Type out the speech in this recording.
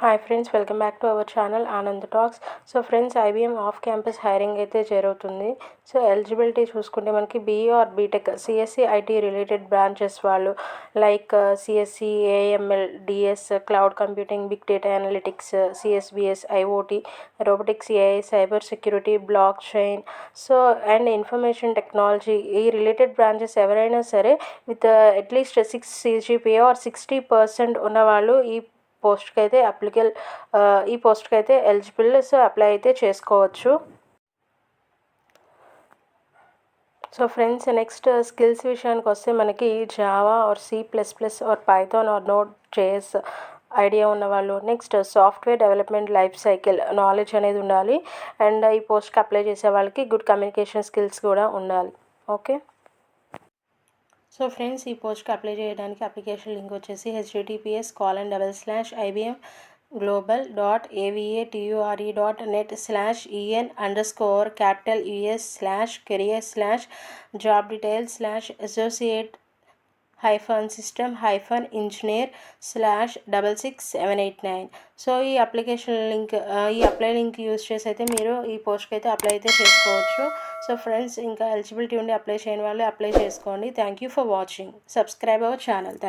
Hi friends, welcome back to our channel Anand talks. So friends, IBM off campus hiring అయితే జరుగుతుంది. సో eligibility చూసుకుంటే మనకి BE or BTech CSC IT related branches వాళ్ళు like CSC AML DS cloud computing big data analytics CSBS IOT robotics AI cyber security blockchain so and information technology ఈ related branches ఎవరైనా సరే with at least 6 CGPA are 60% ఉన్నవాళ్ళు ఈ పోస్ట్కి అయితే eligible. So apply అయితే చేసుకోవచ్చు. సో ఫ్రెండ్స్, నెక్స్ట్ స్కిల్స్ విషయానికి వస్తే మనకి Java or C++ or Python or Node.js idea ఉన్నవాళ్ళు, next software development life cycle knowledge అనేది ఉండాలి. అండ్ ఈ పోస్ట్కి అప్లై చేసే వాళ్ళకి గుడ్ కమ్యూనికేషన్ స్కిల్స్ కూడా ఉండాలి. ఓకే. సో ఫ్రెండ్స్, ఈ పోస్ట్కి అప్లై చేయడానికి అప్లికేషన్ లింక్ వచ్చేసి https://capital US/career/job-system-engineer/66789. సో ఈ అప్లై లింక్ యూజ్ చేసి అయితే మీరు ఈ పోస్ట్కి అయితే అప్లై అయితే చేసుకోవచ్చు. సో ఫ్రెండ్స్, ఇంకా ఎలిజిబిలిటీ ఉండి అప్లై చేయని వాళ్ళు అప్లై చేసుకోండి. Thank you for watching. Subscribe our channel. Thank you.